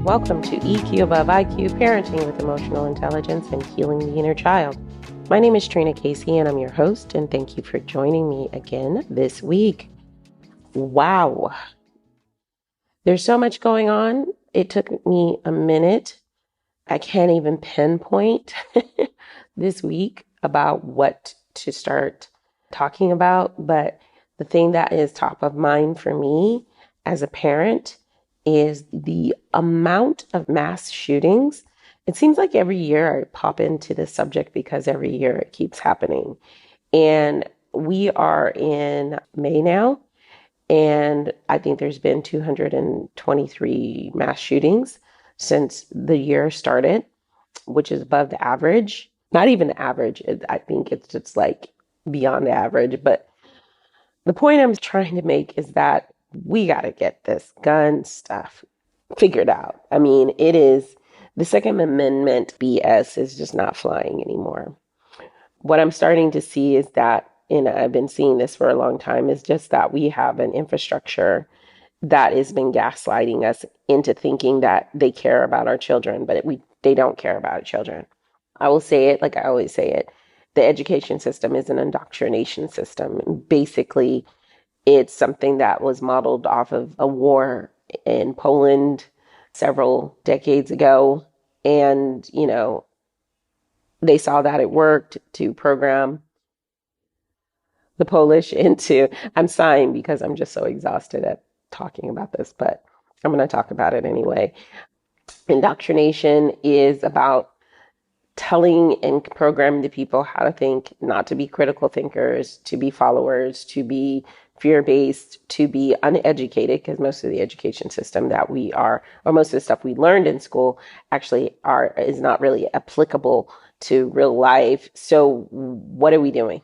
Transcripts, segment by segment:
Welcome to EQ Above IQ, Parenting with Emotional Intelligence and Healing the Inner Child. My name is Trina Casey, and I'm your host, and thank you for joining me again this week. Wow. There's so much going on. It took me a minute. I can't even pinpoint this week about what to start talking about, but the thing that is top of mind for me as a parent is the amount of mass shootings. It seems like every year I pop into this subject because every year it keeps happening. And we are in May now, and I think there's been 223 mass shootings since the year started, which is above the average. Not even the average. I think it's just like beyond the average. But the point I'm trying to make is that we got to get this gun stuff figured out. I mean, it is the Second Amendment BS is just not flying anymore. What I'm starting to see is that, and I've been seeing this for a long time, is just that we have an infrastructure that has been gaslighting us into thinking that they care about our children, but they don't care about our children. I will say it like I always say it. The education system is an indoctrination system. Basically, it's something that was modeled off of a war in Poland several decades ago. And, they saw that it worked to program the Polish into, I'm sighing because I'm just so exhausted at talking about this, but I'm going to talk about it anyway. Indoctrination is about telling and programming the people how to think, not to be critical thinkers, to be followers, to be fear-based, to be uneducated, because most of the education system that we are, or most of the stuff we learned in school actually is not really applicable to real life. So what are we doing?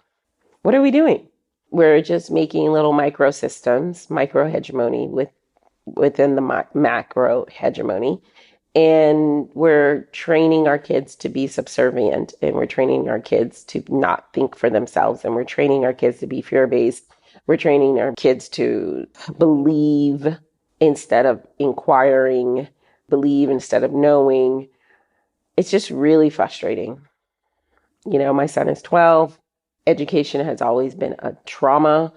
What are we doing? We're just making little micro systems, micro hegemony within the macro hegemony. And we're training our kids to be subservient, and we're training our kids to not think for themselves, and we're training our kids to be fear-based. We're training our kids to believe instead of inquiring, believe instead of knowing. It's just really frustrating. My son is 12. Education has always been a trauma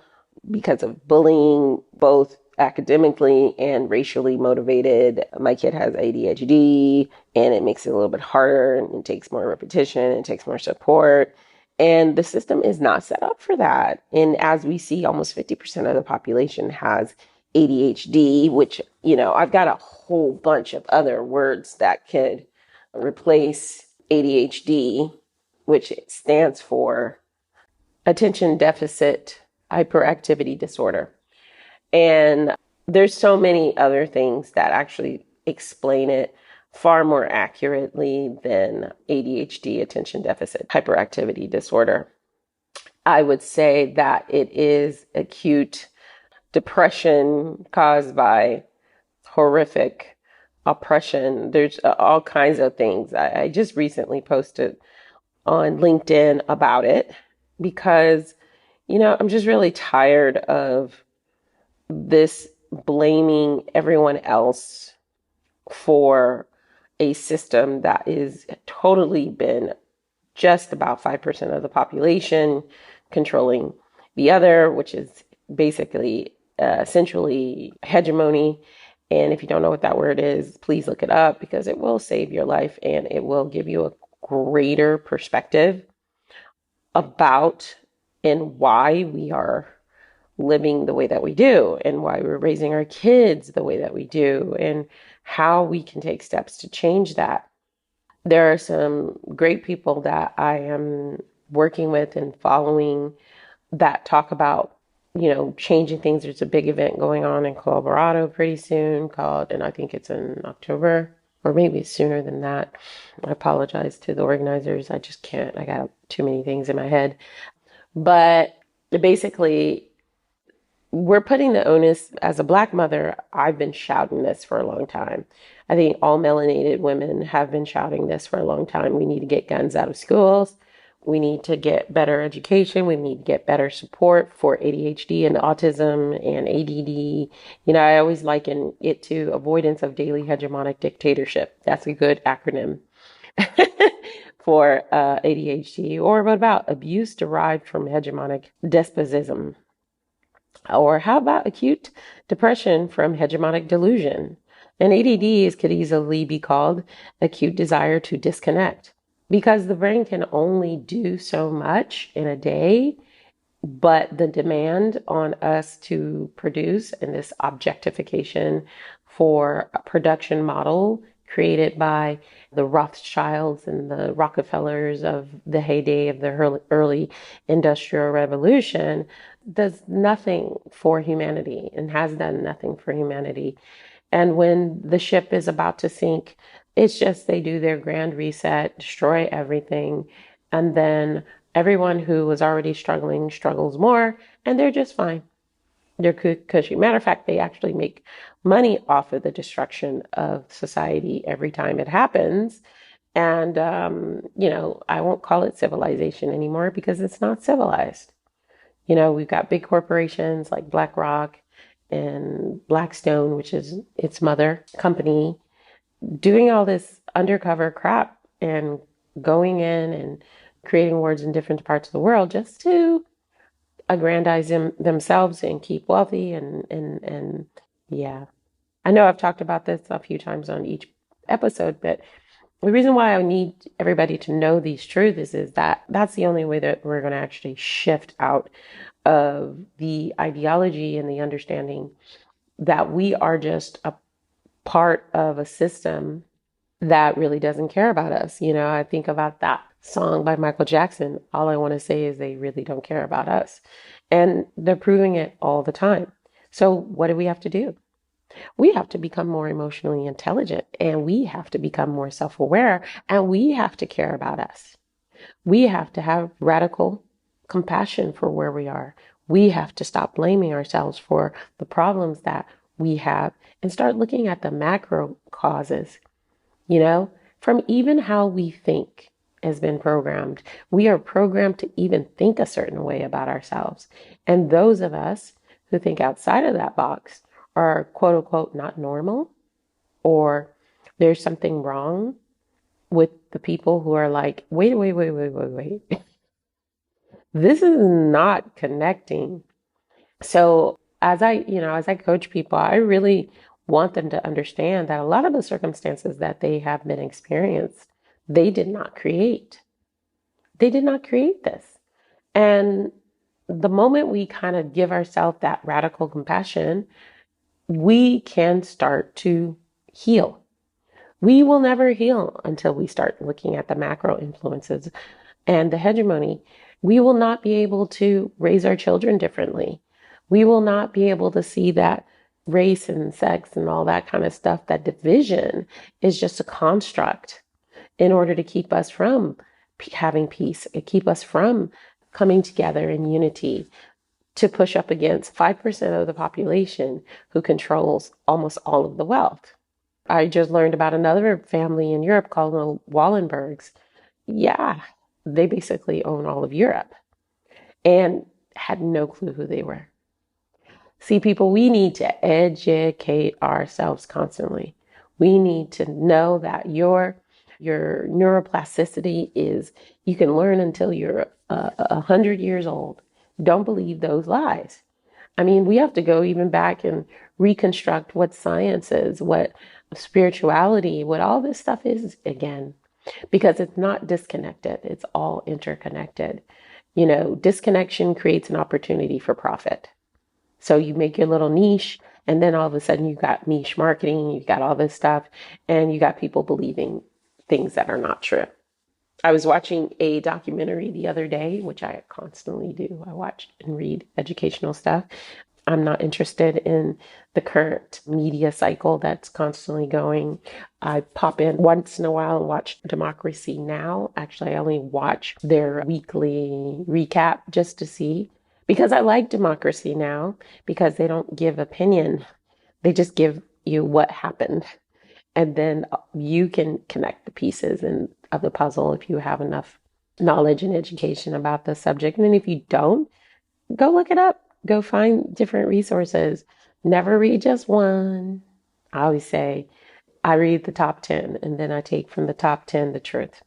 because of bullying, both academically and racially motivated. My kid has ADHD, and it makes it a little bit harder, and it takes more repetition, it takes more support. And the system is not set up for that. And as we see, almost 50% of the population has ADHD, which, I've got a whole bunch of other words that could replace ADHD, which stands for attention deficit hyperactivity disorder. And there's so many other things that actually explain it far more accurately than ADHD, attention deficit hyperactivity disorder. I would say that it is acute depression caused by horrific oppression. There's all kinds of things. I just recently posted on LinkedIn about it because, I'm just really tired of this blaming everyone else for a system that is totally been just about 5% of the population controlling the other, which is basically essentially hegemony. And if you don't know what that word is, please look it up because it will save your life and it will give you a greater perspective about and why we are living the way that we do and why we're raising our kids the way that we do and how we can take steps to change that. There are some great people that I am working with and following that talk about, changing things. There's a big event going on in Colorado pretty soon and I think it's in October, or maybe it's sooner than that. I apologize to the organizers. I just can't. I got too many things in my head. But basically, we're putting the onus, as a Black mother, I've been shouting this for a long time. I think all melanated women have been shouting this for a long time. We need to get guns out of schools. We need to get better education. We need to get better support for ADHD and autism and ADD. I always liken it to avoidance of daily hegemonic dictatorship. That's a good acronym for ADHD. Or what about abuse derived from hegemonic despotism? Or how about acute depression from hegemonic delusion? And ADD could easily be called acute desire to disconnect because the brain can only do so much in a day, but the demand on us to produce and this objectification for a production model created by the Rothschilds and the Rockefellers of the heyday of the early industrial revolution does nothing for humanity and has done nothing for humanity. And when the ship is about to sink, it's just they do their grand reset, destroy everything, and then everyone who was already struggling struggles more, and they're just fine. They're cushy. Matter of fact, they actually make money off of the destruction of society every time it happens. And, I won't call it civilization anymore because it's not civilized. We've got big corporations like BlackRock and Blackstone, which is its mother company, doing all this undercover crap and going in and creating wards in different parts of the world just to aggrandize themselves and keep wealthy and yeah. I know I've talked about this a few times on each episode, but the reason why I need everybody to know these truths is that that's the only way that we're going to actually shift out of the ideology and the understanding that we are just a part of a system that really doesn't care about us. I think about that song by Michael Jackson. All I want to say is they really don't care about us. And they're proving it all the time. So what do we have to do? We have to become more emotionally intelligent and we have to become more self-aware and we have to care about us. We have to have radical compassion for where we are. We have to stop blaming ourselves for the problems that we have and start looking at the macro causes, from even how we think has been programmed. We are programmed to even think a certain way about ourselves. And those of us who think outside of that box are quote unquote not normal, or there's something wrong with the people who are like, wait. This is not connecting. So as I coach people, I really want them to understand that a lot of the circumstances that they have been experienced, they did not create. They did not create this. And the moment we kind of give ourselves that radical compassion, we can start to heal. We will never heal until we start looking at the macro influences and the hegemony. We will not be able to raise our children differently. We will not be able to see that race and sex and all that kind of stuff, that division is just a construct in order to keep us from having peace, keep us from coming together in unity to push up against 5% of the population who controls almost all of the wealth. I just learned about another family in Europe called the Wallenbergs. Yeah, they basically own all of Europe and had no clue who they were. See, people, we need to educate ourselves constantly. We need to know that your neuroplasticity is, you can learn until you're 100 years old. Don't believe those lies. I mean, we have to go even back and reconstruct what science is, what spirituality, what all this stuff is again, because it's not disconnected. It's all interconnected. Disconnection creates an opportunity for profit. So you make your little niche, and then all of a sudden you got niche marketing, you got all this stuff, and you got people believing things that are not true. I was watching a documentary the other day, which I constantly do. I watch and read educational stuff. I'm not interested in the current media cycle that's constantly going. I pop in once in a while and watch Democracy Now! Actually, I only watch their weekly recap just to see, because I like Democracy Now! Because they don't give opinion. They just give you what happened. And then you can connect the pieces of the puzzle if you have enough knowledge and education about the subject. And then if you don't, go look it up. Go find different resources. Never read just one. I always say I read the top 10 and then I take from the top 10 the truth.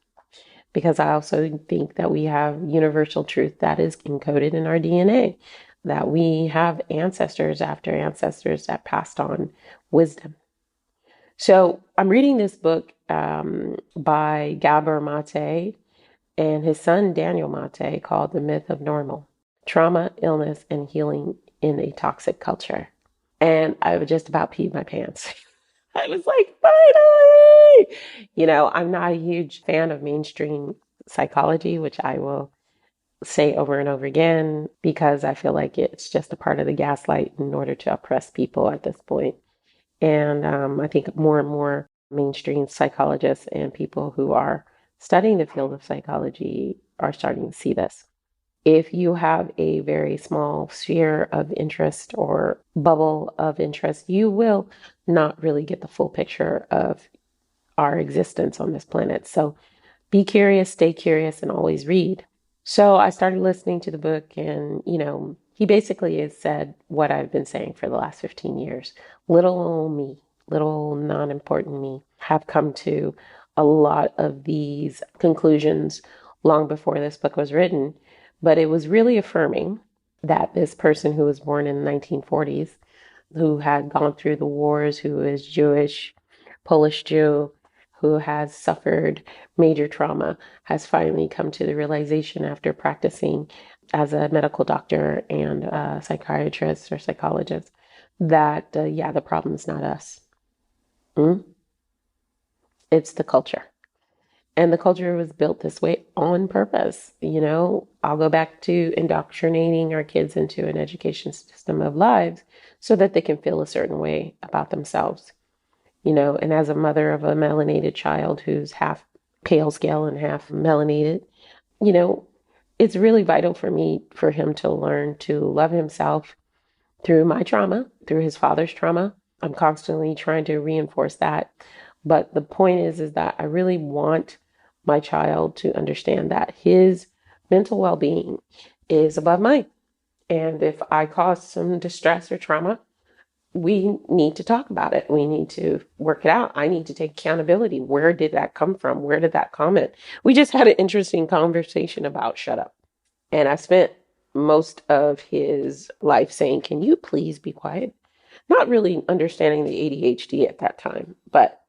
Because I also think that we have universal truth that is encoded in our DNA, that we have ancestors after ancestors that passed on wisdom. So I'm reading this book by Gabor Mate and his son Daniel Mate called The Myth of Normal: Trauma, Illness, and Healing in a Toxic Culture. And I would just about peed my pants. I was like, finally! I'm not a huge fan of mainstream psychology, which I will say over and over again because I feel like it's just a part of the gaslight in order to oppress people at this point. And I think more and more mainstream psychologists and people who are studying the field of psychology are starting to see this. If you have a very small sphere of interest or bubble of interest, you will not really get the full picture of our existence on this planet. So be curious, stay curious, and always read. So I started listening to the book, and, he basically has said what I've been saying for the last 15 years. Little old me, little non important me, have come to a lot of these conclusions long before this book was written. But it was really affirming that this person who was born in the 1940s, who had gone through the wars, who is Jewish, Polish Jew, who has suffered major trauma, has finally come to the realization after practicing as a medical doctor and a psychiatrist or psychologist that, yeah, the problem is not us. Mm? It's the culture. And the culture was built this way on purpose. I'll go back to indoctrinating our kids into an education system of lives so that they can feel a certain way about themselves. And as a mother of a melanated child who's half pale scale and half melanated, you know, it's really vital for me for him to learn to love himself through my trauma, through his father's trauma. I'm constantly trying to reinforce that. But the point is that I really want my child to understand that his mental well-being is above mine. And if I cause some distress or trauma, we need to talk about it. We need to work it out. I need to take accountability. Where did that come from? Where did that comment? We just had an interesting conversation about shut up. And I spent most of his life saying, can you please be quiet? Not really understanding the ADHD at that time, but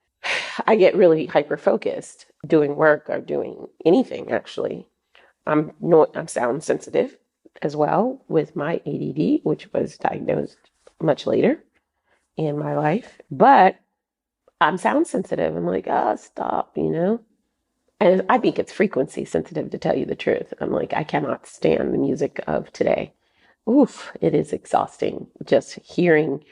I get really hyper focused doing work or doing anything actually. I'm sound sensitive as well with my ADD, which was diagnosed much later in my life, but I'm sound sensitive. I'm like, stop. And I think it's frequency sensitive to tell you the truth. I'm like, I cannot stand the music of today. Oof, it is exhausting just hearing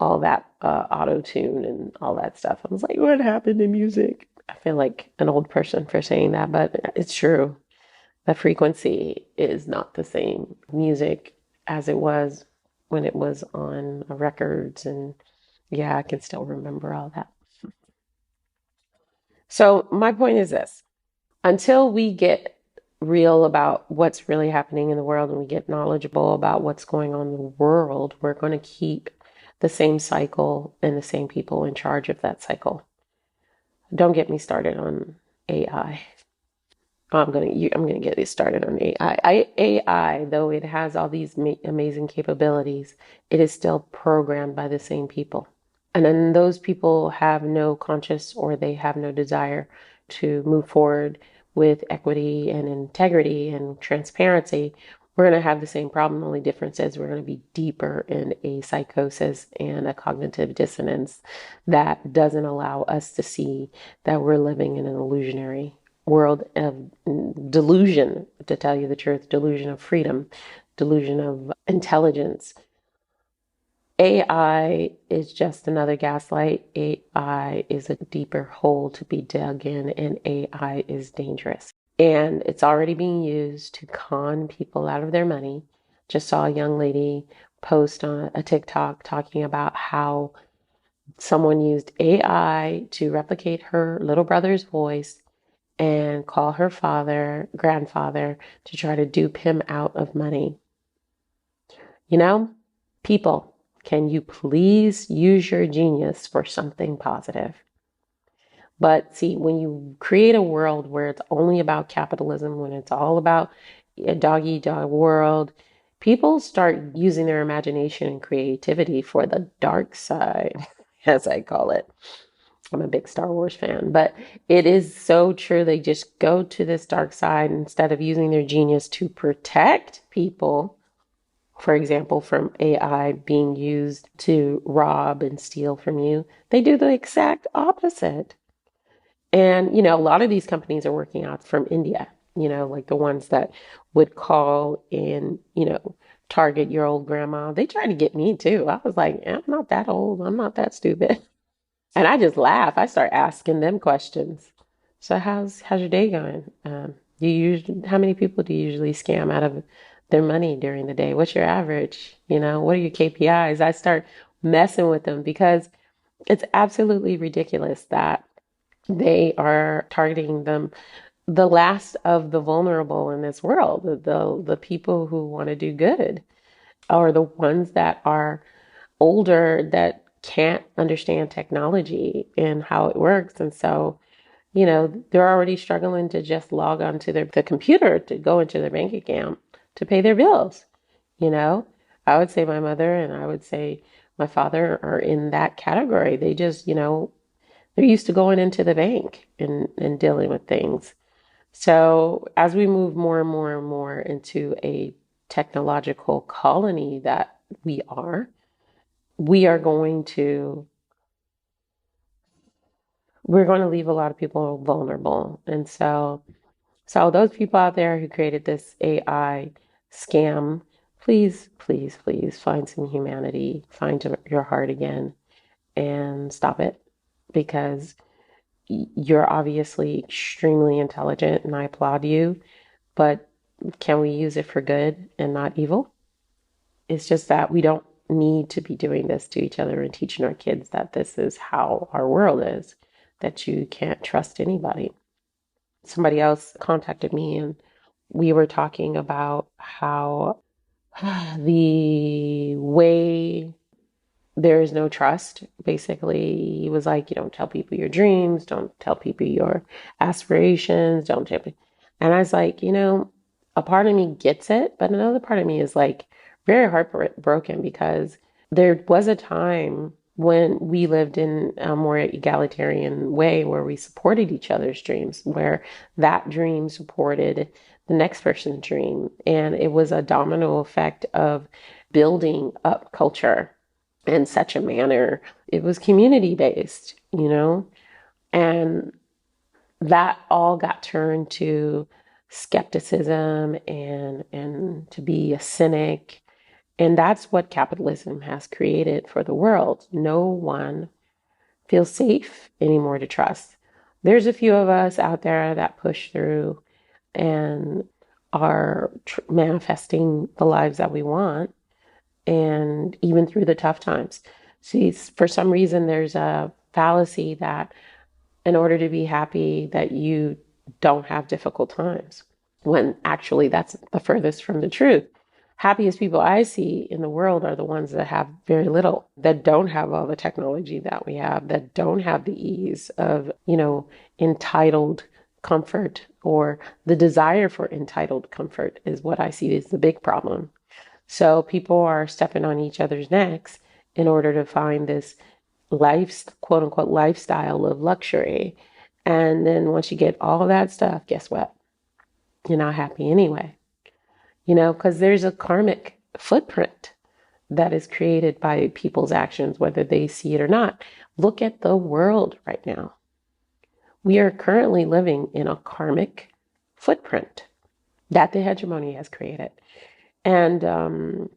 all that auto tune and all that stuff. I was like, what happened to music? I feel like an old person for saying that, but it's true. The frequency is not the same music as it was when it was on records. And yeah, I can still remember all that. So my point is this. Until we get real about what's really happening in the world and we get knowledgeable about what's going on in the world, we're going to keep the same cycle and the same people in charge of that cycle. Don't get me started on AI. I'm gonna get this started on AI. AI, though it has all these amazing capabilities, it is still programmed by the same people. And then those people have no conscience or they have no desire to move forward with equity and integrity and transparency. We're going to have the same problem. The only difference is we're going to be deeper in a psychosis and a cognitive dissonance that doesn't allow us to see that we're living in an illusionary world of delusion, to tell you the truth, delusion of freedom, delusion of intelligence. AI is just another gaslight. AI is a deeper hole to be dug in, and AI is dangerous. And it's already being used to con people out of their money. Just saw a young lady post on a TikTok talking about how someone used AI to replicate her little brother's voice and call her grandfather, to try to dupe him out of money. You know, people, can you please use your genius for something positive? But see, when you create a world where it's only about capitalism, when it's all about a dog eat dog world, people start using their imagination and creativity for the dark side, as I call it. I'm a big Star Wars fan, but it is so true. They just go to this dark side instead of using their genius to protect people, for example, from AI being used to rob and steal from you. They do the exact opposite. And, a lot of these companies are working out from India, like the ones that would call and, target your old grandma. They tried to get me too. I was like, I'm not that old. I'm not that stupid. And I just laugh. I start asking them questions. So how's your day going? How many people do you usually scam out of their money during the day? What's your average? What are your KPIs? I start messing with them because it's absolutely ridiculous that they are targeting them, the last of the vulnerable in this world, the people who want to do good, or the ones that are older that can't understand technology and how it works. And so, they're already struggling to just log on to the computer to go into their bank account to pay their bills. You know, I would say my mother and I would say my father are in that category. They just, they're used to going into the bank and dealing with things. So as we move more and more and more into a technological colony that we are going to we're going to leave a lot of people vulnerable. And so those people out there who created this AI scam, please, please, please find some humanity, find your heart again and stop it, because you're obviously extremely intelligent and I applaud you, but can we use it for good and not evil? It's just that we don't need to be doing this to each other and teaching our kids that this is how our world is, that you can't trust anybody. Somebody else contacted me and we were talking about how the way there is no trust. Basically, he was like, you don't tell people your dreams, don't tell people your aspirations, don't tell people. And I was like, a part of me gets it, but another part of me is like very heartbroken, because there was a time when we lived in a more egalitarian way where we supported each other's dreams, where that dream supported the next person's dream. And it was a domino effect of building up culture in such a manner. It was community based, and that all got turned to skepticism and to be a cynic. And that's what capitalism has created for the world. No one feels safe anymore to trust. There's a few of us out there that push through and are manifesting the lives that we want, and even through the tough times. See, for some reason, there's a fallacy that in order to be happy, that you don't have difficult times, when actually that's the furthest from the truth. Happiest people I see in the world are the ones that have very little, that don't have all the technology that we have, that don't have the ease of, entitled comfort, or the desire for entitled comfort is what I see as the big problem. So people are stepping on each other's necks in order to find this quote unquote lifestyle of luxury. And then once you get all of that stuff, guess what? You're not happy anyway, because there's a karmic footprint that is created by people's actions, whether they see it or not. Look at the world right now. We are currently living in a karmic footprint that the hegemony has created. And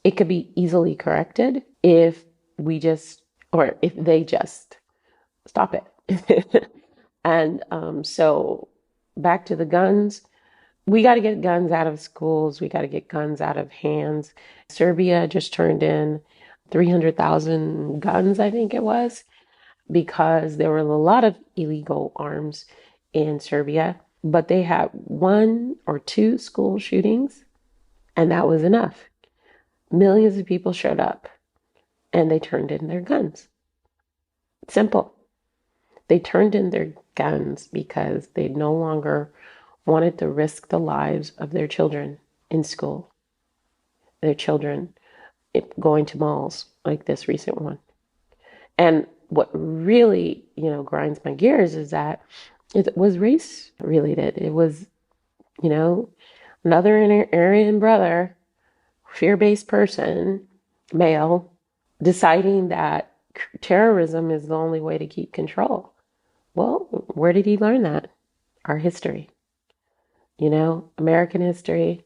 it could be easily corrected if if they just stop it. And so back to the guns. We got to get guns out of schools. We got to get guns out of hands. Serbia just turned in 300,000 guns, I think it was, because there were a lot of illegal arms in Serbia, but they had one or two school shootings, and that was enough. Millions of people showed up and they turned in their guns. Simple. They turned in their guns because they no longer wanted to risk the lives of their children in school, their children going to malls like this recent one. And what really, grinds my gears is that it was race related. It was, another Aryan brother, fear-based person, male, deciding that terrorism is the only way to keep control. Well, where did he learn that? Our history. American history,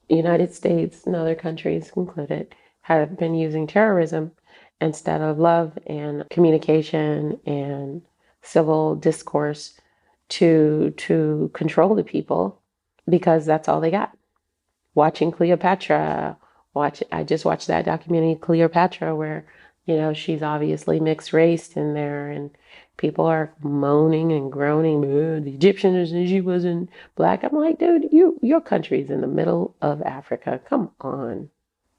United States and other countries included, have been using terrorism instead of love and communication and civil discourse to control the people, because that's all they got. Watching Cleopatra, I just watched that documentary Cleopatra where, she's obviously mixed race in there and people are moaning and groaning, the Egyptians and she wasn't black. I'm like, dude, your country's in the middle of Africa. Come on.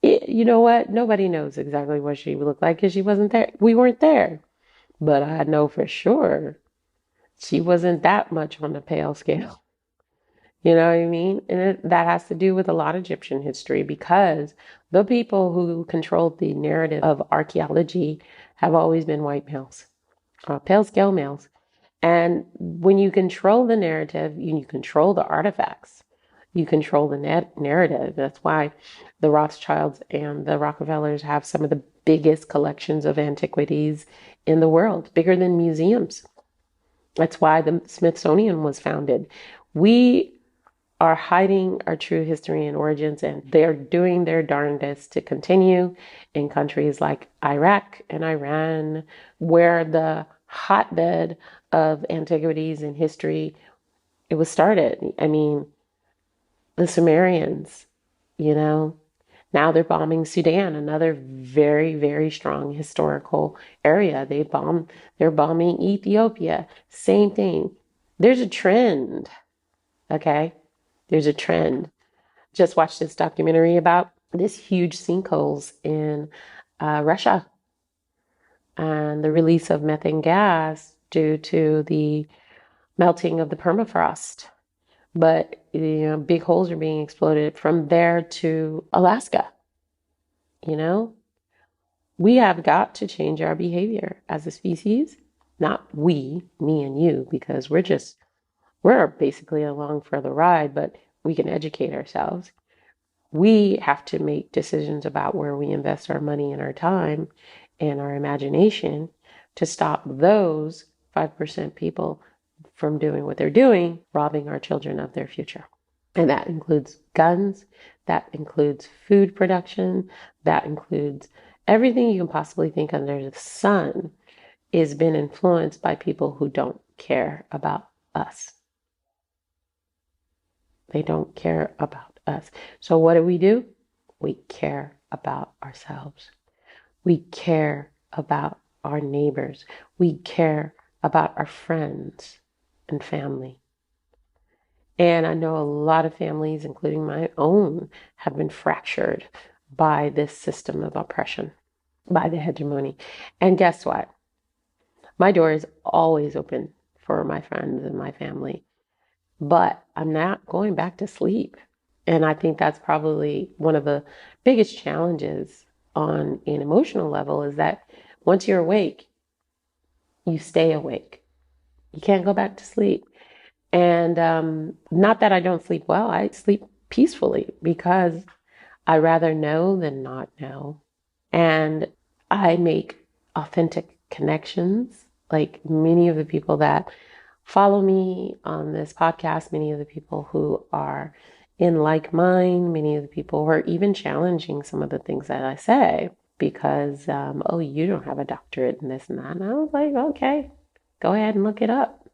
You know what? Nobody knows exactly what she looked like because she wasn't there. We weren't there. But I know for sure she wasn't that much on the pale scale. You know what I mean? And that has to do with a lot of Egyptian history, because the people who controlled the narrative of archaeology have always been white males, pale scale males. And when you control the narrative, you control the artifacts, you control the narrative. That's why the Rothschilds and the Rockefellers have some of the biggest collections of antiquities in the world, bigger than museums. That's why the Smithsonian was founded. We are hiding our true history and origins, and they're doing their darndest to continue in countries like Iraq and Iran, where the hotbed of antiquities and history, it was started. I mean, the Sumerians, now they're bombing Sudan, another very, very strong historical area. They're bombing Ethiopia, same thing. There's a trend, okay? There's a trend. Just watched this documentary about this huge sinkholes in Russia and the release of methane gas due to the melting of the permafrost. But, big holes are being exploded from there to Alaska. We have got to change our behavior as a species. Not we, me and you, because we're basically along for the ride, but we can educate ourselves. We have to make decisions about where we invest our money and our time and our imagination to stop those 5% people from doing what they're doing, robbing our children of their future. And that includes guns, that includes food production, that includes everything you can possibly think under the sun is been influenced by people who don't care about us. They don't care about us. So what do? We care about ourselves. We care about our neighbors. We care about our friends and family. And I know a lot of families, including my own, have been fractured by this system of oppression, by the hegemony. And guess what? My door is always open for my friends and my family, but I'm not going back to sleep. And I think that's probably one of the biggest challenges on an emotional level, is that once you're awake, you stay awake. You can't go back to sleep. And not that I don't sleep well, I sleep peacefully because I rather know than not know. And I make authentic connections, like many of the people that follow me on this podcast, many of the people who are in like mind, many of the people who are even challenging some of the things that I say because, oh, you don't have a doctorate in this and that. And I was like, okay, go ahead and look it up.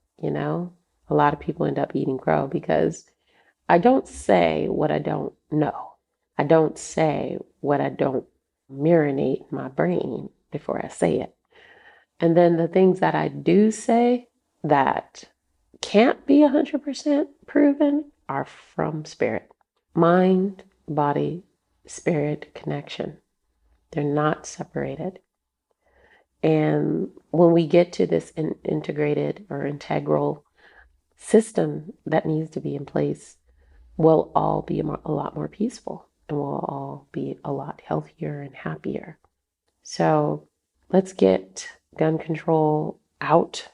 A lot of people end up eating crow because I don't say what I don't know. I don't say what I don't marinate in my brain before I say it. And then the things that I do say that can't be 100% proven are from spirit. Mind, body, spirit connection. They're not separated. And when we get to this integrated or integral system that needs to be in place, we'll all be a lot more peaceful and we'll all be a lot healthier and happier. So let's get gun control out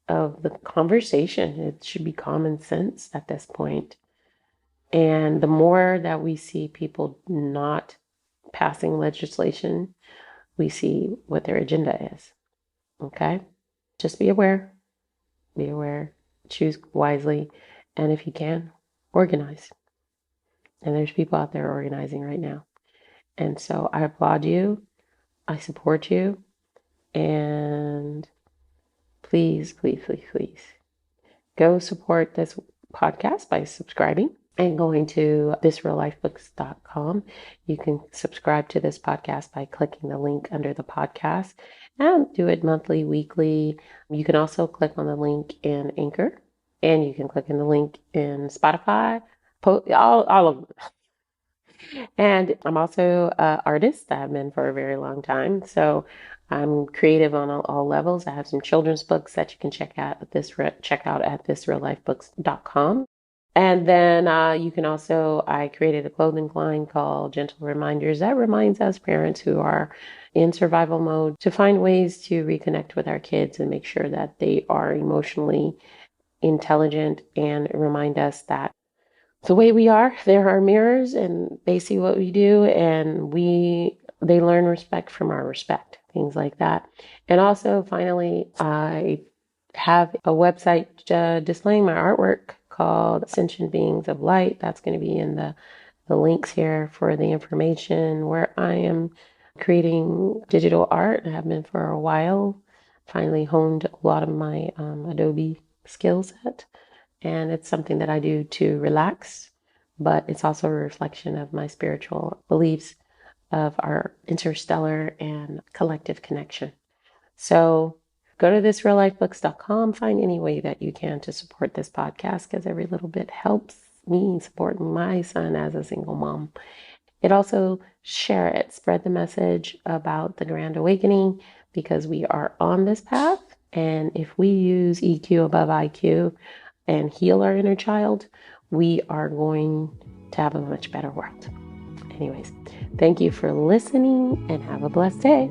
of the conversation. It should be common sense at this point. And the more that we see people not passing legislation, we see what their agenda is. Okay? Just be aware. Be aware. Choose wisely. And if you can, organize. And there's people out there organizing right now. And so I applaud you. I support you. And please, please, please, please go support this podcast by subscribing and going to thisreallifebooks.com. You can subscribe to this podcast by clicking the link under the podcast and do it monthly, weekly. You can also click on the link in Anchor, and you can click in the link in Spotify, all of them. And I'm also an artist. I've been for a very long time. So I'm creative on all levels. I have some children's books that you can check out at thisreallifebooks.com. And then you can also, I created a clothing line called Gentle Reminders that reminds us parents who are in survival mode to find ways to reconnect with our kids and make sure that they are emotionally intelligent and remind us that the way we are, they're our mirrors and they see what we do and they learn respect from our respect, things like that. And also, finally, I have a website displaying my artwork called Ascension Beings of Light. That's going to be in the links here for the information, where I am creating digital art. I have been for a while. Finally honed a lot of my Adobe skill set. And it's something that I do to relax, but it's also a reflection of my spiritual beliefs of our interstellar and collective connection. So go to thisreallifebooks.com, find any way that you can to support this podcast, because every little bit helps me support my son as a single mom. It also, share it, spread the message about the Grand Awakening, because we are on this path. And if we use EQ above IQ and heal our inner child, we are going to have a much better world. Anyways, thank you for listening and have a blessed day.